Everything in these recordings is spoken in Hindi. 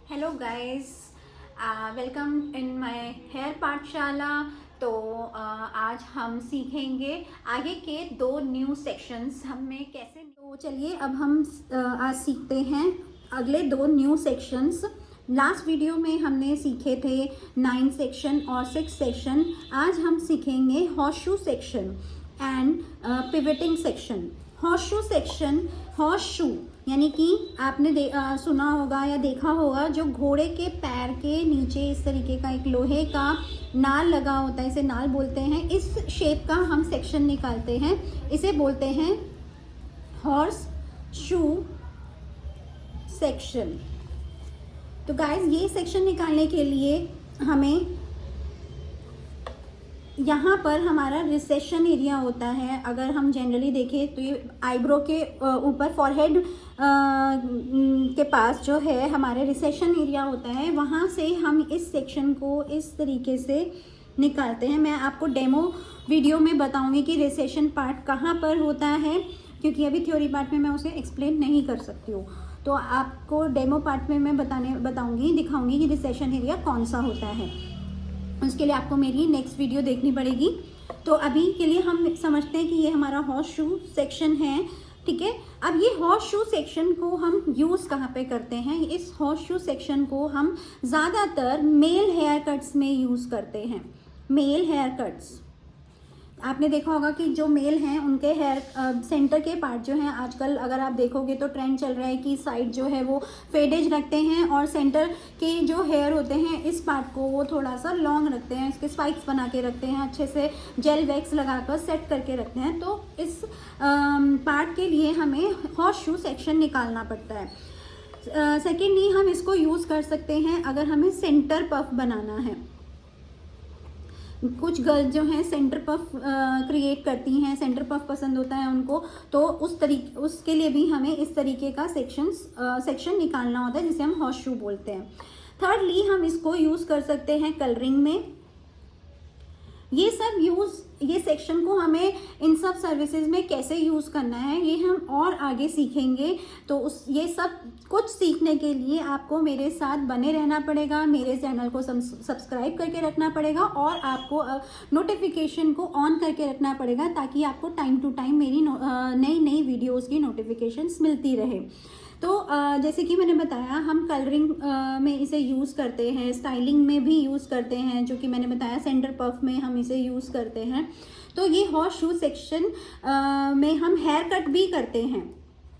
Hello guys, welcome in my hair Pathshala. तो आज हम सीखेंगे आगे के दो न्यू सेक्शंस हमें कैसे। तो चलिए अब हम आज सीखते हैं अगले दो न्यू सेक्शंस। लास्ट वीडियो में हमने सीखे थे 9 सेक्शन और 6 सेक्शन। आज हम सीखेंगे horse shoe section and pivoting section. Horse shoe section, horse shoe यानी कि आपने सुना होगा या देखा होगा, जो घोड़े के पैर के नीचे इस तरीके का एक लोहे का नाल लगा होता है, इसे नाल बोलते हैं। इस शेप का हम सेक्शन निकालते हैं, इसे बोलते हैं हॉर्स शू सेक्शन। तो गाइस, ये सेक्शन निकालने के लिए हमें यहाँ पर हमारा रिसेशन एरिया होता है। अगर हम जनरली देखें तो ये आईब्रो के ऊपर फॉरहेड के पास जो है हमारे रिसेशन एरिया होता है, वहाँ से हम इस सेक्शन को इस तरीके से निकालते हैं। मैं आपको डेमो वीडियो में बताऊंगी कि रिसेशन पार्ट कहाँ पर होता है, क्योंकि अभी थ्योरी पार्ट में मैं उसे एक्सप्लेन नहीं कर सकती हूँ। तो आपको डेमो पार्ट में मैं दिखाऊंगी कि रिसेशन एरिया कौन सा होता है। उसके लिए आपको मेरी नेक्स्ट वीडियो देखनी पड़ेगी। तो अभी के लिए हम समझते हैं कि ये हमारा हॉर्स शू सेक्शन है, ठीक है। अब ये हॉर्स शू सेक्शन को हम यूज़ कहाँ पे करते हैं? इस हॉर्स शू सेक्शन को हम ज़्यादातर मेल हेयर कट्स में यूज़ करते हैं। मेल हेयर कट्स, आपने देखा होगा कि जो मेल हैं उनके हेयर सेंटर के पार्ट जो हैं, आजकल अगर आप देखोगे तो ट्रेंड चल रहा है कि साइड जो है वो फेडेज रखते हैं और सेंटर के जो हेयर होते हैं इस पार्ट को वो थोड़ा सा लॉन्ग रखते हैं, इसके स्पाइक्स बना के रखते हैं, अच्छे से जेल वैक्स लगाकर सेट करके रखते हैं। तो इस पार्ट के लिए हमें हॉर्स शू सेक्शन निकालना पड़ता है। सेकेंडली हम इसको यूज़ कर सकते हैं अगर हमें सेंटर पफ बनाना है। कुछ गर्ल्स जो हैं सेंटर पफ क्रिएट करती हैं, सेंटर पफ पसंद होता है उनको, तो उसके लिए भी हमें इस तरीके का सेक्शन निकालना होता है, जिसे हम हॉर्स शू बोलते हैं। थर्डली हम इसको यूज़ कर सकते हैं कलरिंग में। ये सेक्शन को हमें इन सब सर्विसेज में कैसे यूज़ करना है ये हम और आगे सीखेंगे। तो ये सब कुछ सीखने के लिए आपको मेरे साथ बने रहना पड़ेगा, मेरे चैनल को सब्सक्राइब करके रखना पड़ेगा और आपको नोटिफिकेशन को ऑन करके रखना पड़ेगा, ताकि आपको टाइम टू टाइम मेरी नई नई वीडियोज़ की नोटिफिकेशंस मिलती रहे। तो जैसे कि मैंने बताया, हम कलरिंग में इसे यूज़ करते हैं, स्टाइलिंग में भी यूज़ करते हैं, जो कि मैंने बताया सेंटर पफ में हम इसे यूज़ करते हैं। तो ये हॉर्स शू सेक्शन में हम हेयर कट भी करते हैं,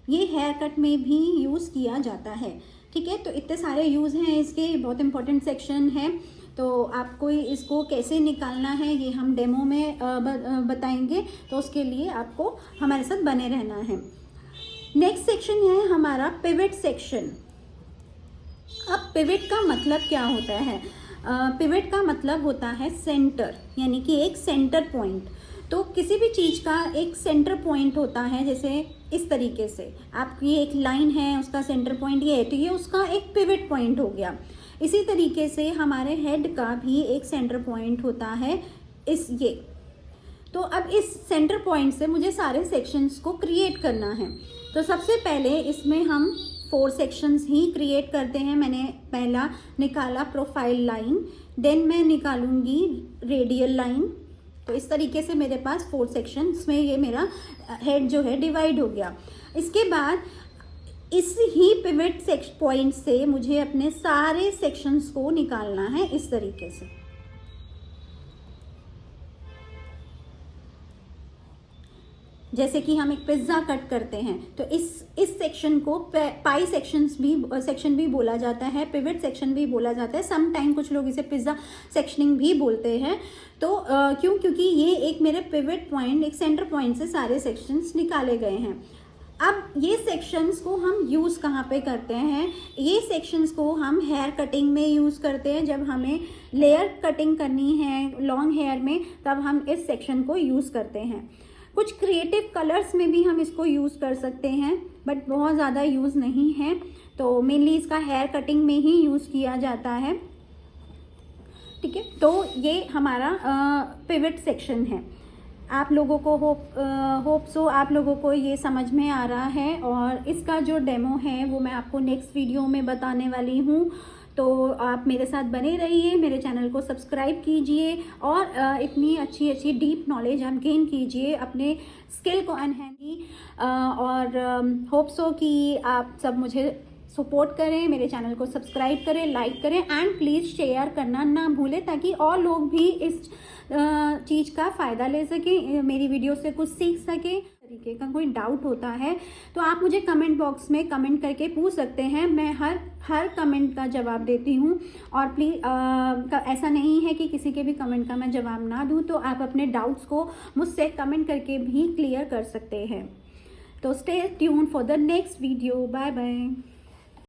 ये हेयर कट में भी यूज़ किया जाता है, ठीक है। तो इतने सारे यूज़ हैं इसके, बहुत इंपॉर्टेंट सेक्शन है। तो आपको इसको कैसे निकालना है ये हम डेमो में बताएंगे, तो उसके लिए आपको हमारे साथ बने रहना है। नेक्स्ट सेक्शन है हमारा पिवट सेक्शन। अब पिवट का मतलब क्या होता है? पिवट का मतलब होता है सेंटर, यानी कि एक सेंटर पॉइंट। तो किसी भी चीज़ का एक सेंटर पॉइंट होता है, जैसे इस तरीके से आपकी एक लाइन है, उसका सेंटर पॉइंट ये है, तो ये उसका एक पिवट पॉइंट हो गया। इसी तरीके से हमारे हेड का भी एक सेंटर पॉइंट होता है, ये। तो अब इस सेंटर पॉइंट से मुझे सारे सेक्शंस को क्रिएट करना है। तो सबसे पहले इसमें हम 4 सेक्शंस ही क्रिएट करते हैं। मैंने पहला निकाला प्रोफाइल लाइन, देन मैं निकालूंगी रेडियल लाइन। तो इस तरीके से मेरे पास 4 सेक्शंस में ये मेरा हेड जो है डिवाइड हो गया। इसके बाद इस ही पिवट पॉइंट से मुझे अपने सारे सेक्शंस को निकालना है इस तरीके से। जैसे कि हम एक पिज्ज़ा कट करते हैं, तो इस सेक्शन को पाई सेक्शन भी बोला जाता है, पिवट सेक्शन भी बोला जाता है। सम टाइम कुछ लोग इसे पिज्ज़ा सेक्शनिंग भी बोलते हैं। तो क्योंकि ये एक मेरे पिवट पॉइंट, एक सेंटर पॉइंट से सारे सेक्शंस निकाले गए हैं। अब ये सेक्शंस को हम यूज़ कहाँ पे करते हैं? ये सेक्शंस को हम हेयर कटिंग में यूज़ करते हैं। जब हमें लेयर कटिंग करनी है लॉन्ग हेयर में, तब हम इस सेक्शन को यूज़ करते हैं। कुछ क्रिएटिव कलर्स में भी हम इसको यूज़ कर सकते हैं, बट बहुत ज़्यादा यूज़ नहीं है। तो मेनली इसका हेयर कटिंग में ही यूज़ किया जाता है, ठीक है। तो ये हमारा पिवट सेक्शन है। आप लोगों को होप सो आप लोगों को ये समझ में आ रहा है, और इसका जो डेमो है वो मैं आपको नेक्स्ट वीडियो में बताने वाली हूँ। तो आप मेरे साथ बने रहिए, मेरे चैनल को सब्सक्राइब कीजिए और इतनी अच्छी अच्छी डीप नॉलेज आप गेन कीजिए, अपने स्किल को एनहेंस और होप सो कि आप सब मुझे सपोर्ट करें, मेरे चैनल को सब्सक्राइब करें, लाइक करें एंड प्लीज़ शेयर करना ना भूलें, ताकि और लोग भी इस चीज़ का फ़ायदा ले सकें, मेरी वीडियो से कुछ सीख सकें। तरीके का कोई डाउट होता है तो आप मुझे कमेंट बॉक्स में कमेंट करके पूछ सकते हैं, मैं हर कमेंट का जवाब देती हूँ। और प्लीज़ ऐसा नहीं है कि किसी के भी कमेंट का मैं जवाब ना दूँ, तो आप अपने डाउट्स को मुझसे कमेंट करके भी क्लियर कर सकते हैं। तो stay tune for the next video. Bye bye.